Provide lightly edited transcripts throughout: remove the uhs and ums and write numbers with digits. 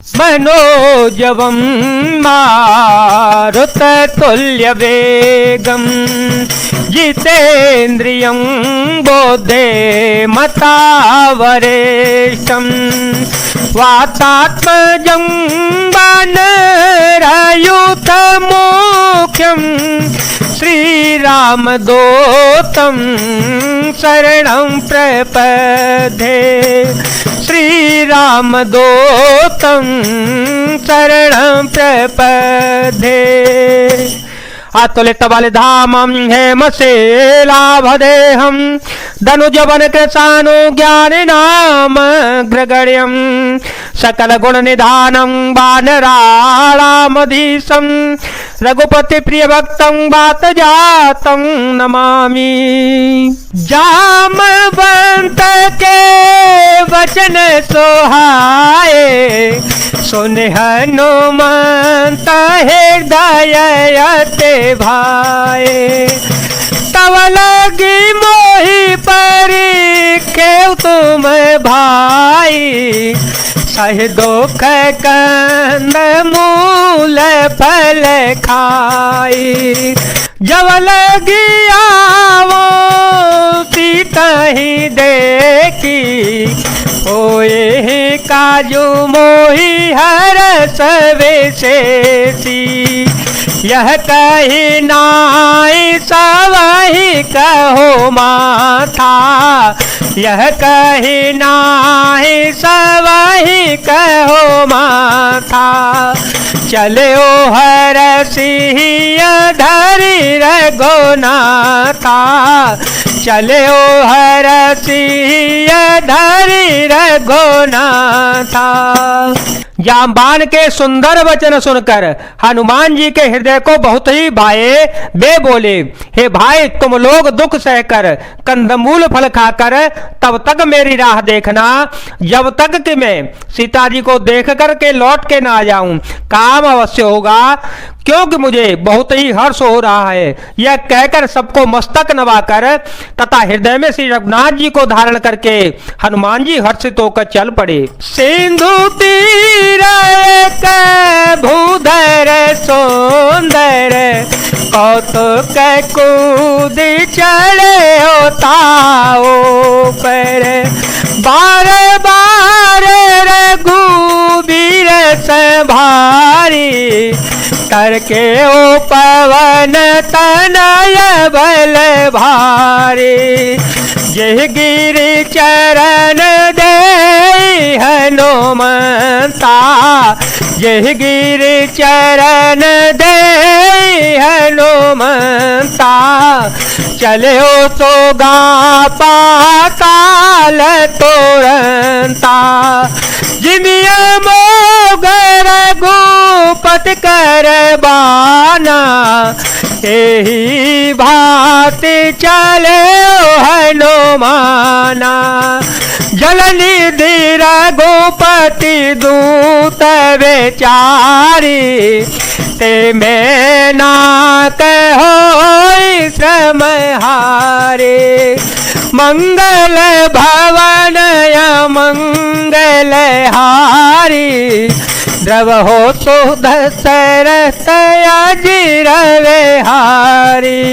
मनोजवं मारुततुल्यवेगं जितेन्द्रियं बोधे मतावरेशं वातात्मजं वानरयुतमुख्यं श्रीरामदूतं शरणं प्रपद्ये श्रीरामदूतं शरणं प्रपद्ये। अतुलित बलिधामं हेमशैलाभदेहं धनुजवन कृशानुज्ञानिनामग्रगण्यं सकल गुण निधानं वानराणामधीशं रघुपति प्रिय भक्तं वातजातं नमामि। जामवंत के वचन सोहाए सुन हनुमंत हृदय अति भाए तव लगी मोहि परीखे तुम भाई सहि दुख कंद मूल फल खाई जब लगी आवो सीतहि देखी होए काजू मोहि हरस विशेषी यह कही नाई सवहि कहो माथा यह कही नाई सवहि कहो माथा चले ओ हर सिंह धरि रघुनाथा चले ओ हर सिंह धरि रघुनाथा। जामबान के सुंदर वचन सुनकर हनुमान जी के हृदय को बहुत ही भाए। वे बोले, हे भाई तुम लोग दुख सहकर कंदमूल फल खाकर तब तक मेरी राह देखना जब तक कि मैं सीता जी को देख कर के लौट के ना जाऊं। काम अवश्य होगा क्योंकि मुझे बहुत ही हर्ष हो रहा है। यह कहकर सबको मस्तक नवाकर तथा हृदय में श्री रघुनाथ जी को धारण करके हनुमान जी हर्षित होकर चल पड़े। सिंधु तीर भूधर सुंदर कौतुक कूद चढ़े ताओ पर बार बार रघुबीर सभारी करके ओ पवन तनय बल भारी जय गिरि चरण दे हनुमंता जय गिरि चरण दे हनुमंता चले ओ तो गा पाताल तुरंता जिमिया मोगर गोपत कर बाना यही भांति चले हनुमाना जलनिधि रघुपति दूत बेचारी ते में ना कहो श्रम हारे मंगल भवन मंगल हारी द्रव हो तो दशरथ अजिर हारी।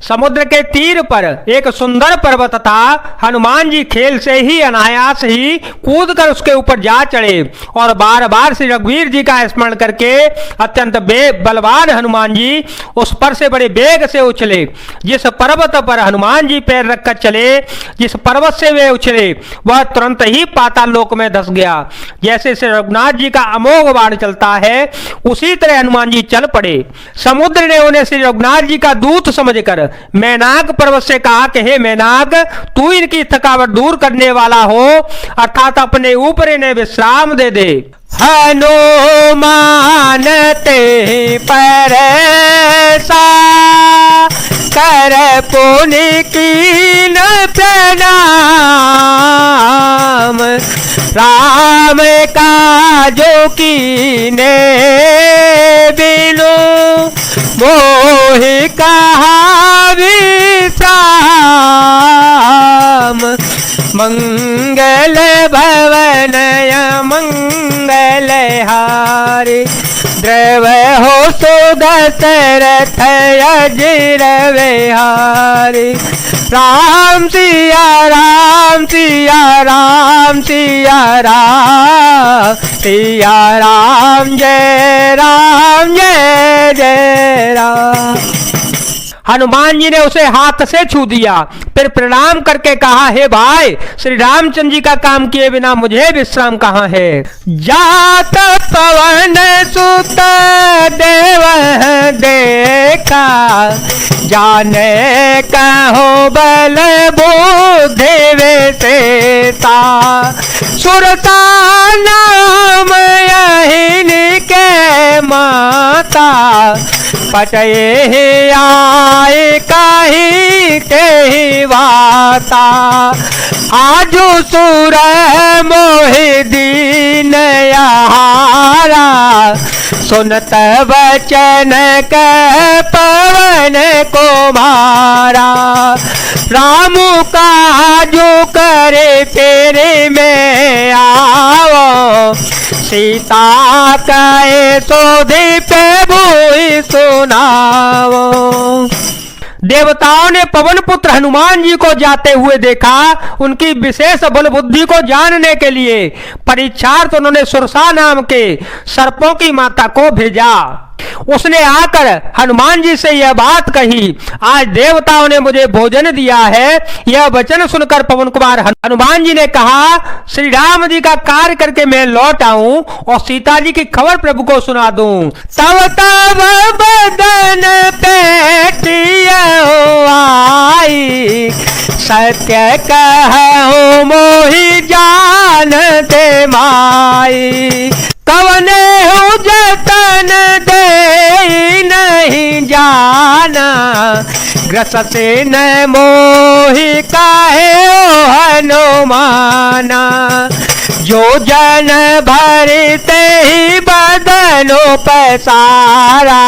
समुद्र के तीर पर एक सुंदर पर्वत था। हनुमान जी खेल से ही अनायास ही कूद कर उसके ऊपर जा चढ़े और बार बार श्री रघुवीर जी का स्मरण करके अत्यंत बलवान हनुमान जी उस पर से बड़े वेग से उछले। जिस पर्वत पर हनुमान जी पैर रखकर चले, जिस पर्वत से वे उछले, वह तुरंत ही पाताल लोक में धस गया। जैसे श्री रघुनाथ जी का अमोघ बाण चलता है उसी तरह हनुमान जी चल पड़े। समुद्र ने उन्हें श्री रघुनाथ जी का दूत समझकर मैनाक पर्वत से कहा कि हे मैनाक, तू इनकी थकावट दूर करने वाला हो, अर्थात अपने ऊपर इन्हें विश्राम दे दे। हनुमान ते परसा कर पुनि कीन प्रणाम राम काजो कीने बिनु मोहि कहा विश्राम मंगल भवन मंगल बलहारी। द्रव हो सो दशरथ अजिर विहारी। राम सिया राम सिया राम सिया राम सिया राम जय जय राम। हनुमान जी ने उसे हाथ से छू दिया, फिर प्रणाम करके कहा, हे भाई, श्री रामचंद्र जी का काम किए बिना मुझे विश्राम कहाँ है। जात पवन सुत देव देखा, जाने कहो बल बुद्धि विशेषा। सुरता नाम यही के माता, पटये आए काही ते वाता। आजू सुर मोहि दीन हारा, सुनत वचन कह पवन को मारा। राम काजू करे तेरे में आओ, सीता कहे सोधि पे भूई सुनाओ। देवताओं ने पवन पुत्र हनुमान जी को जाते हुए देखा। उनकी विशेष बल बुद्धि को जानने के लिए परीक्षार्थ उन्होंने सुरसा नाम के सर्पों की माता को भेजा। उसने आकर हनुमान जी से यह बात कही, आज देवताओं ने मुझे भोजन दिया है। यह वचन सुनकर पवन कुमार हनुमान जी ने कहा, श्री राम जी का कार्य करके मैं लौट आऊं और सीता जी की खबर प्रभु को सुना दूं। तब तब बदन पेटिया आई, सत्य कहो मोहि जानते माई। कवने हो जतन दे नहीं जाना, ग्रस से न मोहि काहे ओ हनुमाना। जो जन भरते ही बदनो पसारा,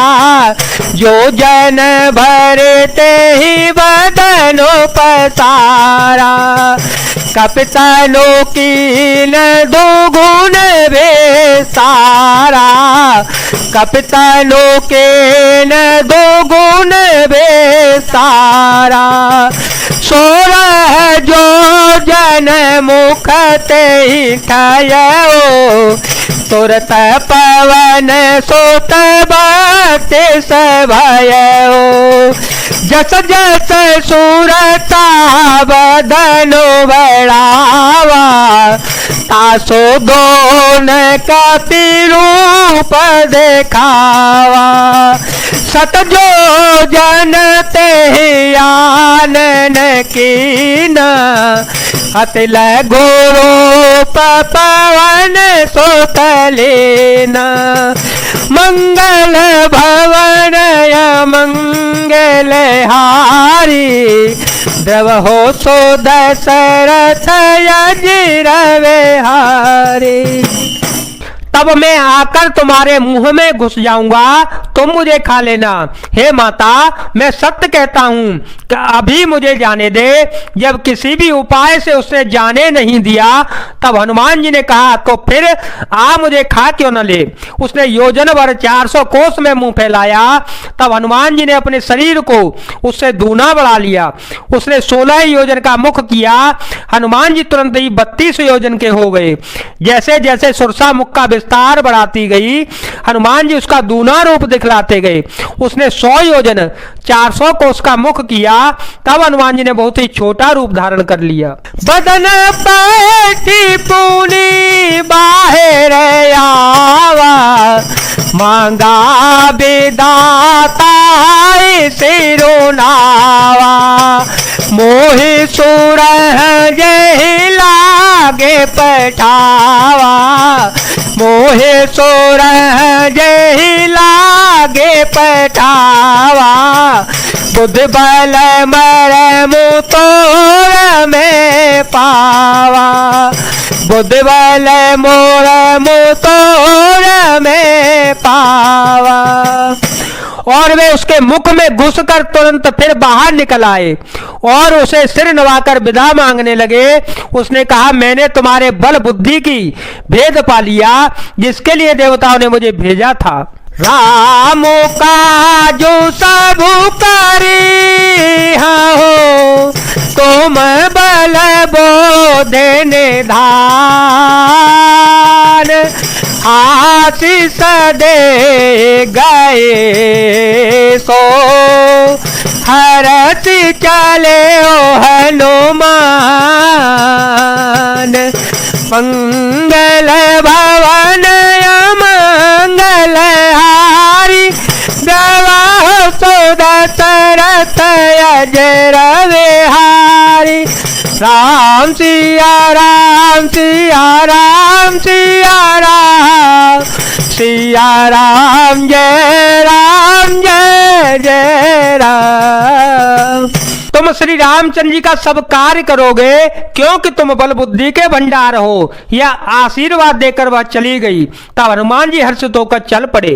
जो जन भरते ही बदनो पसारा। कपितनों की न दो गुण बेसारा, कपितनों के न दो गुण बेसारा। सोरह जो जन मुख ते ही ठयो, तुरत पवन सोत बाते भयो। जस जस सूरता बदनो बढ़ावा, तासो दोन कपि रूप देखावा। सत जो जन ते आनन कीना, अतिल गुरु पवन सोत लेना। मंगल भवन मंगल हारी, द्रव हो सो दशरथ अजिर विहारी। तब मैं आकर तुम्हारे मुंह में घुस जाऊंगा, तुम मुझे खा लेना। हे माता, मैं सत्य कहता हूं कि अभी मुझे जाने दे। जब किसी भी उपाय से उसने जाने नहीं दिया, तब हनुमान जी ने कहा, तो फिर आ मुझे खा क्यों न ले। उसने योजन भर 400 कोस में मुंह फैलाया। तब हनुमान जी ने अपने शरीर को उससे दूना बढ़ा लिया। उसने 16 योजन का मुख किया। हनुमान जी तुरंत ही 32 योजन के हो गए। जैसे जैसे सुरसा मुख का विस्तार बढ़ाती गई, हनुमान जी उसका दूना रूप दिखलाते गए। उसने 100 योजन 400 कोस का मुख किया। तब हनुमान जी ने बहुत ही छोटा रूप धारण कर लिया। बदन पैठी पूनी बाहर आवा, मांगा बेदाता सिरो नावा। मोहि सुर जय लागे पठावा, मोहे सोर जय लागे पठावा। बुद्ध बल मर मुतोर में पावा, बुद्ध बल मोर मुतोर में पावा। और वे उसके मुख में घुसकर तुरंत फिर बाहर निकल आए और उसे सिर नवाकर विदा मांगने लगे। उसने कहा, मैंने तुम्हारे बल बुद्धि की भेद पा लिया जिसके लिए देवताओं ने मुझे भेजा था। राम का जो सब करी हो तुम बल बोध निधान, आशीष दे गए सो हरस चले ओ हनुमान। मंगल भवन मंगल हारी गवाह सो दशरथ अजर विहारी। राम सिया राम सिया राम सिया राम सिया राम जय जय राम। तुम श्री रामचंद्र जी का सब कार्य करोगे क्योंकि तुम बल बुद्धि के भंडार हो। यह आशीर्वाद देकर वह चली गई। तब हनुमान जी हर्षित होकर चल पड़े।